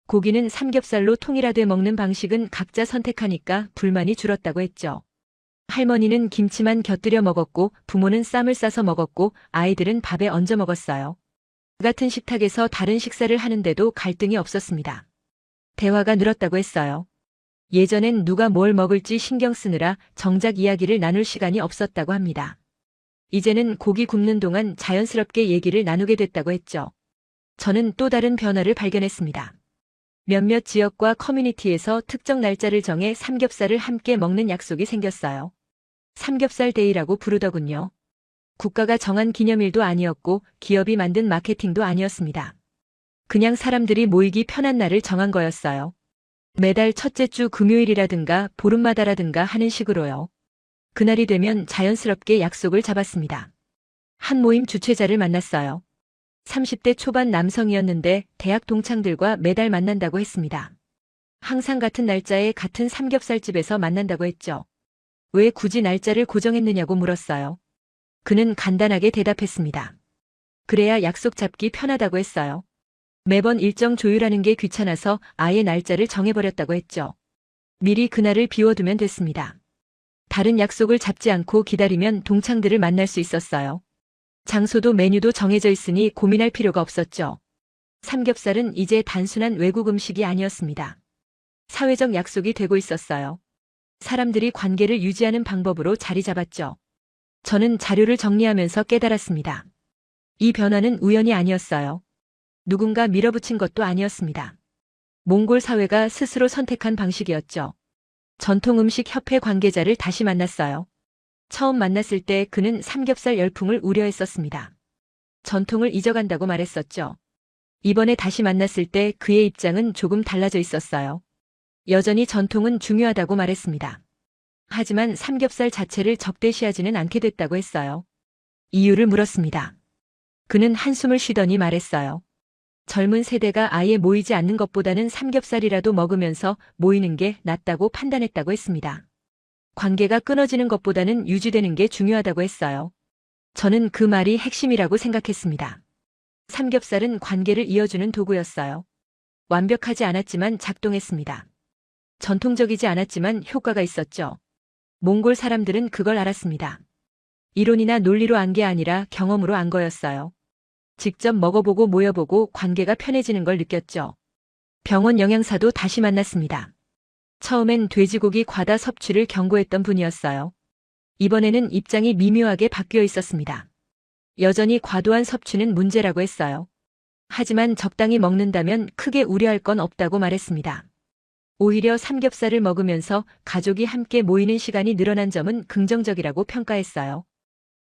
Speaker 1: 고기는 삼겹살로 통일화돼 먹는 방식은 각자 선택하니까 불만이 줄었다고 했죠. 할머니는 김치만 곁들여 먹었고 부모는 쌈을 싸서 먹었고 아이들은 밥에 얹어 먹었어요. 같은 식탁에서 다른 식사를 하는데도 갈등이 없었습니다. 대화가 늘었다고 했어요. 예전엔 누가 뭘 먹을지 신경 쓰느라 정작 이야기를 나눌 시간이 없었다고 합니다. 이제는 고기 굽는 동안 자연스럽게 얘기를 나누게 됐다고 했죠. 저는 또 다른 변화를 발견했습니다. 몇몇 지역과 커뮤니티에서 특정 날짜를 정해 삼겹살을 함께 먹는 약속이 생겼어요. 삼겹살 데이라고 부르더군요. 국가가 정한 기념일도 아니었고 기업이 만든 마케팅도 아니었습니다. 그냥 사람들이 모이기 편한 날을 정한 거였어요. 매달 첫째 주 금요일이라든가 보름마다라든가 하는 식으로요. 그날이 되면 자연스럽게 약속을 잡았습니다. 한 모임 주최자를 만났어요. 30대 초반 남성이었는데 대학 동창들과 매달 만난다고 했습니다. 항상 같은 날짜에 같은 삼겹살집에서 만난다고 했죠. 왜 굳이 날짜를 고정했느냐고 물었어요. 그는 간단하게 대답했습니다. 그래야 약속 잡기 편하다고 했어요. 매번 일정 조율하는 게 귀찮아서 아예 날짜를 정해버렸다고 했죠. 미리 그날을 비워두면 됐습니다. 다른 약속을 잡지 않고 기다리면 동창들을 만날 수 있었어요. 장소도 메뉴도 정해져 있으니 고민할 필요가 없었죠. 삼겹살은 이제 단순한 외국 음식이 아니었습니다. 사회적 약속이 되고 있었어요. 사람들이 관계를 유지하는 방법으로 자리 잡았죠. 저는 자료를 정리하면서 깨달았습니다. 이 변화는 우연이 아니었어요. 누군가 밀어붙인 것도 아니었습니다. 몽골 사회가 스스로 선택한 방식이었죠. 전통음식협회 관계자를 다시 만났어요. 처음 만났을 때 그는 삼겹살 열풍을 우려했었습니다. 전통을 잊어간다고 말했었죠. 이번에 다시 만났을 때 그의 입장은 조금 달라져 있었어요. 여전히 전통은 중요하다고 말했습니다. 하지만 삼겹살 자체를 적대시하지는 않게 됐다고 했어요. 이유를 물었습니다. 그는 한숨을 쉬더니 말했어요. 젊은 세대가 아예 모이지 않는 것보다는 삼겹살이라도 먹으면서 모이는 게 낫다고 판단했다고 했습니다. 관계가 끊어지는 것보다는 유지되는 게 중요하다고 했어요. 저는 그 말이 핵심이라고 생각했습니다. 삼겹살은 관계를 이어주는 도구였어요. 완벽하지 않았지만 작동했습니다. 전통적이지 않았지만 효과가 있었죠. 몽골 사람들은 그걸 알았습니다. 이론이나 논리로 안 게 아니라 경험으로 안 거였어요. 직접 먹어보고 모여보고 관계가 편해지는 걸 느꼈죠. 병원 영양사도 다시 만났습니다. 처음엔 돼지고기 과다 섭취를 경고했던 분이었어요. 이번에는 입장이 미묘하게 바뀌어 있었습니다. 여전히 과도한 섭취는 문제라고 했어요. 하지만 적당히 먹는다면 크게 우려할 건 없다고 말했습니다. 오히려 삼겹살을 먹으면서 가족이 함께 모이는 시간이 늘어난 점은 긍정적이라고 평가했어요.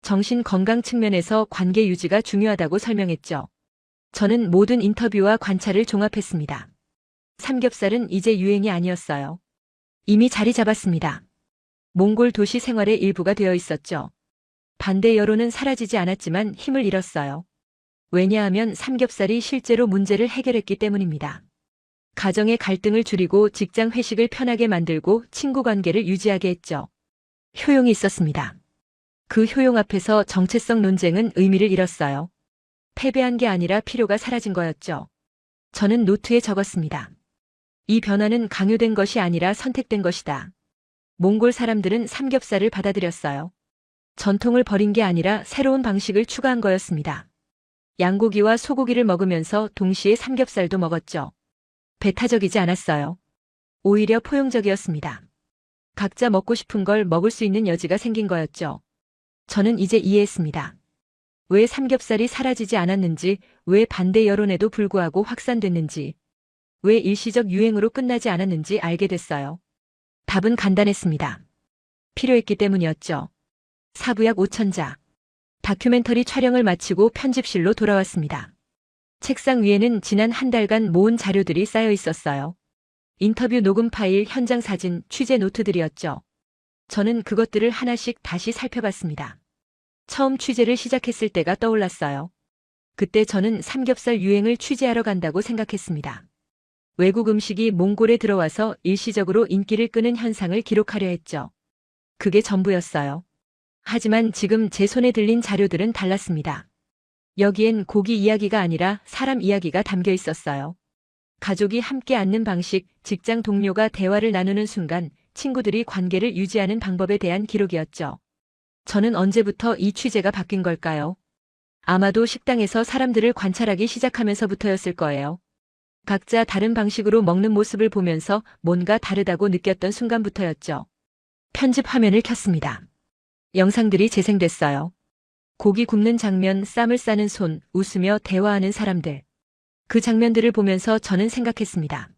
Speaker 1: 정신 건강 측면에서 관계 유지가 중요하다고 설명했죠. 저는 모든 인터뷰와 관찰을 종합했습니다. 삼겹살은 이제 유행이 아니었어요. 이미 자리 잡았습니다. 몽골 도시 생활의 일부가 되어 있었죠. 반대 여론은 사라지지 않았지만 힘을 잃었어요. 왜냐하면 삼겹살이 실제로 문제를 해결했기 때문입니다. 가정의 갈등을 줄이고 직장 회식을 편하게 만들고 친구 관계를 유지하게 했죠. 효용이 있었습니다. 그 효용 앞에서 정체성 논쟁은 의미를 잃었어요. 패배한 게 아니라 필요가 사라진 거였죠. 저는 노트에 적었습니다. 이 변화는 강요된 것이 아니라 선택된 것이다. 몽골 사람들은 삼겹살을 받아들였어요. 전통을 버린 게 아니라 새로운 방식을 추가한 거였습니다. 양고기와 소고기를 먹으면서 동시에 삼겹살도 먹었죠. 배타적이지 않았어요. 오히려 포용적이었습니다. 각자 먹고 싶은 걸 먹을 수 있는 여지가 생긴 거였죠. 저는 이제 이해했습니다. 왜 삼겹살이 사라지지 않았는지, 왜 반대 여론에도 불구하고 확산됐는지, 왜 일시적 유행으로 끝나지 않았는지 알게 됐어요. 답은 간단했습니다. 필요했기 때문이었죠. 사부약 5천자. 다큐멘터리 촬영을 마치고 편집실로 돌아왔습니다. 책상 위에는 지난 한 달간 모은 자료들이 쌓여 있었어요. 인터뷰 녹음 파일, 현장 사진, 취재 노트들이었죠. 저는 그것들을 하나씩 다시 살펴봤습니다. 처음 취재를 시작했을 때가 떠올랐어요. 그때 저는 삼겹살 유행을 취재하러 간다고 생각했습니다. 외국 음식이 몽골에 들어와서 일시적으로 인기를 끄는 현상을 기록하려 했죠. 그게 전부였어요. 하지만 지금 제 손에 들린 자료들은 달랐습니다. 여기엔 고기 이야기가 아니라 사람 이야기가 담겨 있었어요. 가족이 함께 앉는 방식, 직장 동료가 대화를 나누는 순간, 친구들이 관계를 유지하는 방법에 대한 기록이었죠. 저는 언제부터 이 취재가 바뀐 걸까요? 아마도 식당에서 사람들을 관찰하기 시작하면서부터였을 거예요. 각자 다른 방식으로 먹는 모습을 보면서 뭔가 다르다고 느꼈던 순간부터였죠. 편집 화면을 켰습니다. 영상들이 재생됐어요. 고기 굽는 장면, 쌈을 싸는 손, 웃으며 대화하는 사람들. 그 장면들을 보면서 저는 생각했습니다.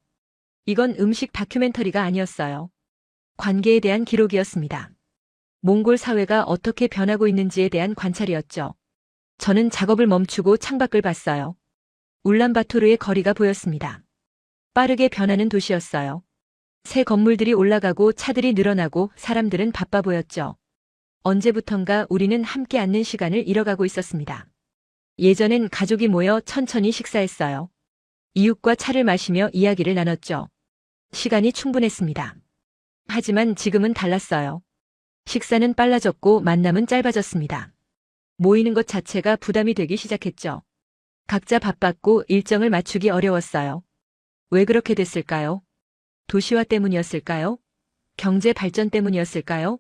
Speaker 1: 이건 음식 다큐멘터리가 아니었어요. 관계에 대한 기록이었습니다. 몽골 사회가 어떻게 변하고 있는지에 대한 관찰이었죠. 저는 작업을 멈추고 창밖을 봤어요. 울란바토르의 거리가 보였습니다. 빠르게 변하는 도시였어요. 새 건물들이 올라가고 차들이 늘어나고 사람들은 바빠 보였죠. 언제부턴가 우리는 함께 앉는 시간을 잃어가고 있었습니다. 예전엔 가족이 모여 천천히 식사했어요. 이웃과 차를 마시며 이야기를 나눴죠. 시간이 충분했습니다. 하지만 지금은 달랐어요. 식사는 빨라졌고 만남은 짧아졌습니다. 모이는 것 자체가 부담이 되기 시작했죠. 각자 바빴고 일정을 맞추기 어려웠어요. 왜 그렇게 됐을까요? 도시화 때문이었을까요? 경제 발전 때문이었을까요?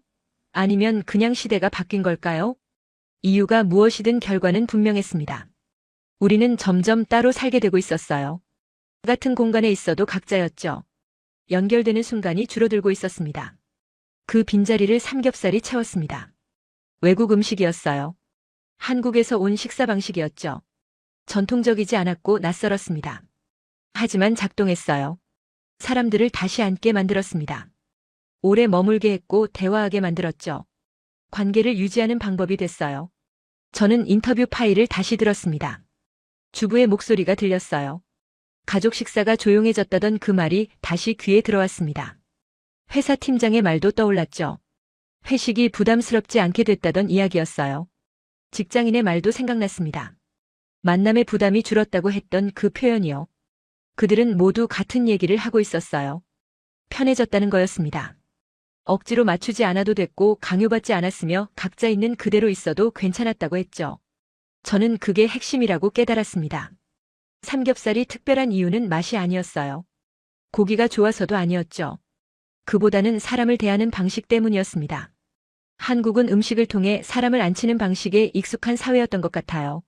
Speaker 1: 아니면 그냥 시대가 바뀐 걸까요? 이유가 무엇이든 결과는 분명했습니다. 우리는 점점 따로 살게 되고 있었어요. 같은 공간에 있어도 각자였죠. 연결되는 순간이 줄어들고 있었습니다. 그 빈자리를 삼겹살이 채웠습니다. 외국 음식이었어요. 한국에서 온 식사 방식이었죠. 전통적이지 않았고 낯설었습니다. 하지만 작동했어요. 사람들을 다시 앉게 만들었습니다. 오래 머물게 했고 대화하게 만들었죠. 관계를 유지하는 방법이 됐어요. 저는 인터뷰 파일을 다시 들었습니다. 주부의 목소리가 들렸어요. 가족 식사가 조용해졌다던 그 말이 다시 귀에 들어왔습니다. 회사 팀장의 말도 떠올랐죠. 회식이 부담스럽지 않게 됐다던 이야기였어요. 직장인의 말도 생각났습니다. 만남의 부담이 줄었다고 했던 그 표현이요. 그들은 모두 같은 얘기를 하고 있었어요. 편해졌다는 거였습니다. 억지로 맞추지 않아도 됐고 강요받지 않았으며 각자 있는 그대로 있어도 괜찮았다고 했죠. 저는 그게 핵심이라고 깨달았습니다. 삼겹살이 특별한 이유는 맛이 아니었어요. 고기가 좋아서도 아니었죠. 그보다는 사람을 대하는 방식 때문이었습니다. 한국은 음식을 통해 사람을 안치는 방식에 익숙한 사회였던 것 같아요.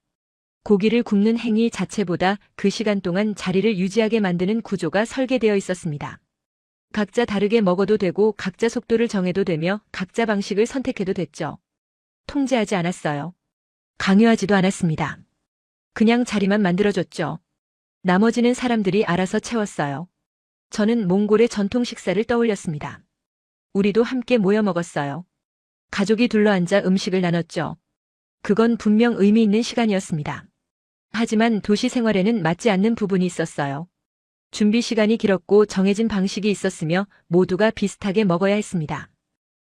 Speaker 1: 고기를 굽는 행위 자체보다 그 시간 동안 자리를 유지하게 만드는 구조가 설계되어 있었습니다. 각자 다르게 먹어도 되고 각자 속도를 정해도 되며 각자 방식을 선택해도 됐죠. 통제하지 않았어요. 강요하지도 않았습니다. 그냥 자리만 만들어줬죠. 나머지는 사람들이 알아서 채웠어요. 저는 몽골의 전통 식사를 떠올렸습니다. 우리도 함께 모여 먹었어요. 가족이 둘러앉아 음식을 나눴죠. 그건 분명 의미 있는 시간이었습니다. 하지만 도시 생활에는 맞지 않는 부분이 있었어요. 준비 시간이 길었고 정해진 방식이 있었으며 모두가 비슷하게 먹어야 했습니다.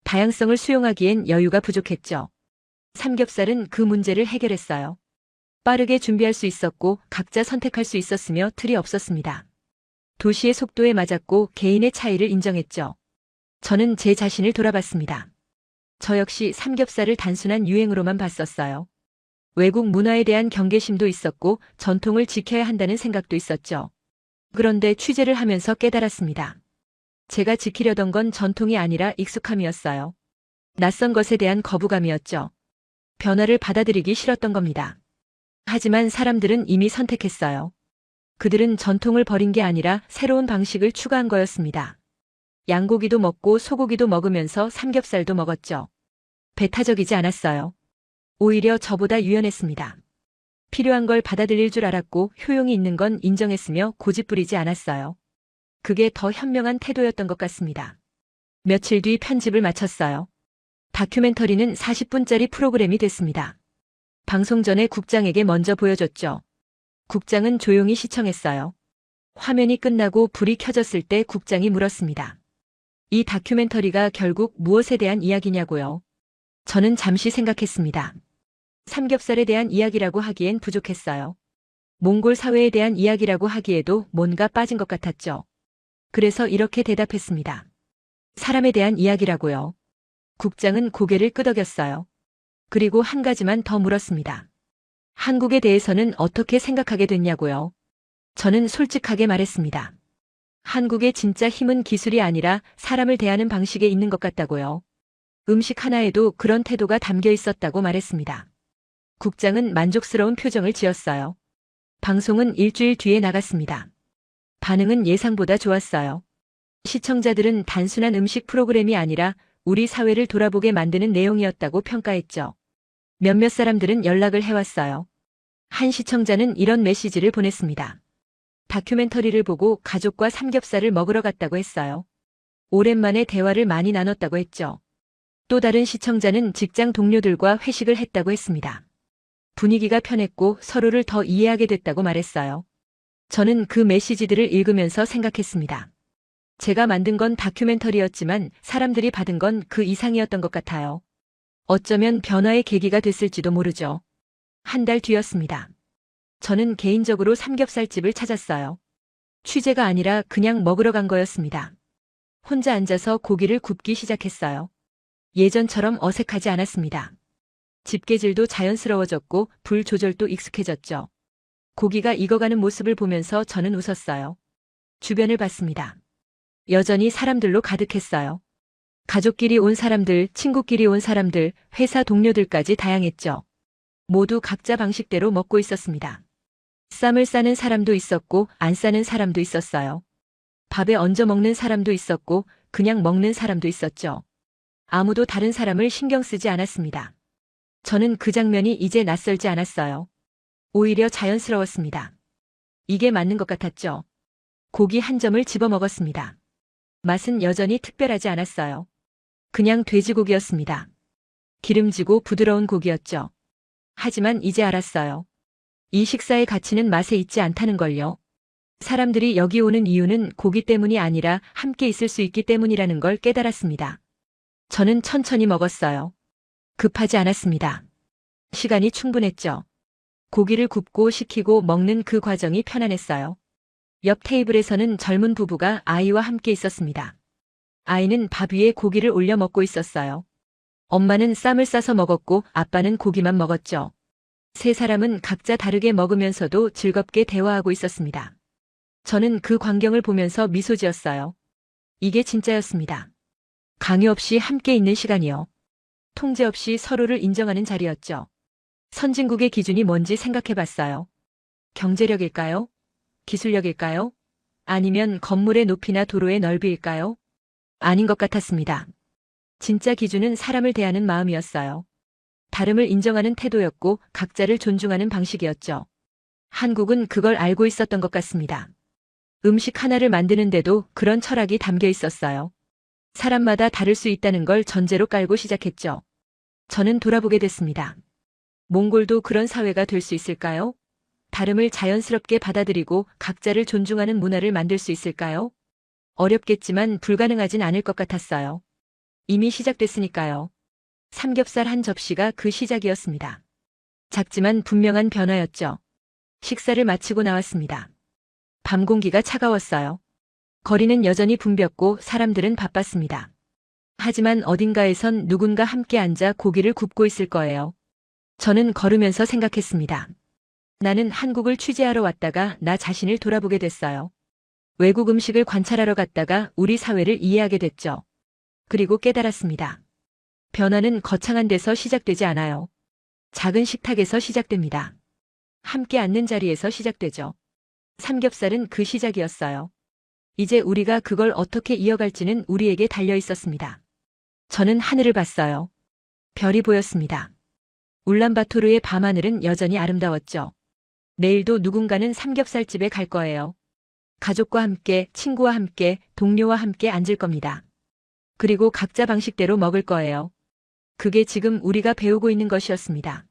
Speaker 1: 다양성을 수용하기엔 여유가 부족했죠. 삼겹살은 그 문제를 해결했어요. 빠르게 준비할 수 있었고 각자 선택할 수 있었으며 틀이 없었습니다. 도시의 속도에 맞았고 개인의 차이를 인정했죠. 저는 제 자신을 돌아봤습니다. 저 역시 삼겹살을 단순한 유행으로만 봤었어요. 외국 문화에 대한 경계심도 있었고 전통을 지켜야 한다는 생각도 있었죠. 그런데 취재를 하면서 깨달았습니다. 제가 지키려던 건 전통이 아니라 익숙함이었어요. 낯선 것에 대한 거부감이었죠. 변화를 받아들이기 싫었던 겁니다. 하지만 사람들은 이미 선택했어요. 그들은 전통을 버린 게 아니라 새로운 방식을 추가한 거였습니다. 양고기도 먹고 소고기도 먹으면서 삼겹살도 먹었죠. 배타적이지 않았어요. 오히려 저보다 유연했습니다. 필요한 걸 받아들일 줄 알았고 효용이 있는 건 인정했으며 고집부리지 않았어요. 그게 더 현명한 태도였던 것 같습니다. 며칠 뒤 편집을 마쳤어요. 다큐멘터리는 40분짜리 프로그램이 됐습니다. 방송 전에 국장에게 먼저 보여줬죠. 국장은 조용히 시청했어요. 화면이 끝나고 불이 켜졌을 때 국장이 물었습니다. 이 다큐멘터리가 결국 무엇에 대한 이야기냐고요? 저는 잠시 생각했습니다. 삼겹살에 대한 이야기라고 하기엔 부족했어요. 몽골 사회에 대한 이야기라고 하기에도 뭔가 빠진 것 같았죠. 그래서 이렇게 대답했습니다. 사람에 대한 이야기라고요. 국장은 고개를 끄덕였어요. 그리고 한 가지만 더 물었습니다. 한국에 대해서는 어떻게 생각하게 됐냐고요. 저는 솔직하게 말했습니다. 한국의 진짜 힘은 기술이 아니라 사람을 대하는 방식에 있는 것 같다고요. 음식 하나에도 그런 태도가 담겨 있었다고 말했습니다. 국장은 만족스러운 표정을 지었어요. 방송은 일주일 뒤에 나갔습니다. 반응은 예상보다 좋았어요. 시청자들은 단순한 음식 프로그램이 아니라 우리 사회를 돌아보게 만드는 내용이었다고 평가했죠. 몇몇 사람들은 연락을 해왔어요. 한 시청자는 이런 메시지를 보냈습니다. 다큐멘터리를 보고 가족과 삼겹살을 먹으러 갔다고 했어요. 오랜만에 대화를 많이 나눴다고 했죠. 또 다른 시청자는 직장 동료들과 회식을 했다고 했습니다. 분위기가 편했고 서로를 더 이해하게 됐다고 말했어요. 저는 그 메시지들을 읽으면서 생각했습니다. 제가 만든 건 다큐멘터리였지만 사람들이 받은 건 그 이상이었던 것 같아요. 어쩌면 변화의 계기가 됐을지도 모르죠. 한 달 뒤였습니다. 저는 개인적으로 삼겹살집을 찾았어요. 취재가 아니라 그냥 먹으러 간 거였습니다. 혼자 앉아서 고기를 굽기 시작했어요. 예전처럼 어색하지 않았습니다. 집게질도 자연스러워졌고 불 조절도 익숙해졌죠. 고기가 익어가는 모습을 보면서 저는 웃었어요. 주변을 봤습니다. 여전히 사람들로 가득했어요. 가족끼리 온 사람들, 친구끼리 온 사람들, 회사 동료들까지 다양했죠. 모두 각자 방식대로 먹고 있었습니다. 쌈을 싸는 사람도 있었고 안 싸는 사람도 있었어요. 밥에 얹어 먹는 사람도 있었고 그냥 먹는 사람도 있었죠. 아무도 다른 사람을 신경 쓰지 않았습니다. 저는 그 장면이 이제 낯설지 않았어요. 오히려 자연스러웠습니다. 이게 맞는 것 같았죠. 고기 한 점을 집어 먹었습니다. 맛은 여전히 특별하지 않았어요. 그냥 돼지고기였습니다. 기름지고 부드러운 고기였죠. 하지만 이제 알았어요. 이 식사의 가치는 맛에 있지 않다는 걸요. 사람들이 여기 오는 이유는 고기 때문이 아니라 함께 있을 수 있기 때문이라는 걸 깨달았습니다. 저는 천천히 먹었어요. 급하지 않았습니다. 시간이 충분했죠. 고기를 굽고 식히고 먹는 그 과정이 편안했어요. 옆 테이블에서는 젊은 부부가 아이와 함께 있었습니다. 아이는 밥 위에 고기를 올려 먹고 있었어요. 엄마는 쌈을 싸서 먹었고 아빠는 고기만 먹었죠. 세 사람은 각자 다르게 먹으면서도 즐겁게 대화하고 있었습니다. 저는 그 광경을 보면서 미소 지었어요. 이게 진짜였습니다. 강요 없이 함께 있는 시간이요. 통제 없이 서로를 인정하는 자리였죠. 선진국의 기준이 뭔지 생각해 봤어요. 경제력일까요? 기술력일까요? 아니면 건물의 높이나 도로의 넓이일까요? 아닌 것 같았습니다. 진짜 기준은 사람을 대하는 마음이었어요. 다름을 인정하는 태도였고 각자를 존중하는 방식이었죠. 한국은 그걸 알고 있었던 것 같습니다. 음식 하나를 만드는데도 그런 철학이 담겨 있었어요. 사람마다 다를 수 있다는 걸 전제로 깔고 시작했죠. 저는 돌아보게 됐습니다. 몽골도 그런 사회가 될 수 있을까요? 다름을 자연스럽게 받아들이고 각자를 존중하는 문화를 만들 수 있을까요? 어렵겠지만 불가능하진 않을 것 같았어요. 이미 시작됐으니까요. 삼겹살 한 접시가 그 시작이었습니다. 작지만 분명한 변화였죠. 식사를 마치고 나왔습니다. 밤 공기가 차가웠어요. 거리는 여전히 붐볐고 사람들은 바빴습니다. 하지만 어딘가에선 누군가 함께 앉아 고기를 굽고 있을 거예요. 저는 걸으면서 생각했습니다. 나는 한국을 취재하러 왔다가 나 자신을 돌아보게 됐어요. 외국 음식을 관찰하러 갔다가 우리 사회를 이해하게 됐죠. 그리고 깨달았습니다. 변화는 거창한 데서 시작되지 않아요. 작은 식탁에서 시작됩니다. 함께 앉는 자리에서 시작되죠. 삼겹살은 그 시작이었어요. 이제 우리가 그걸 어떻게 이어갈지는 우리에게 달려 있었습니다. 저는 하늘을 봤어요. 별이 보였습니다. 울란바토르의 밤하늘은 여전히 아름다웠죠. 내일도 누군가는 삼겹살집에 갈 거예요. 가족과 함께, 친구와 함께, 동료와 함께 앉을 겁니다. 그리고 각자 방식대로 먹을 거예요. 그게 지금 우리가 배우고 있는 것이었습니다.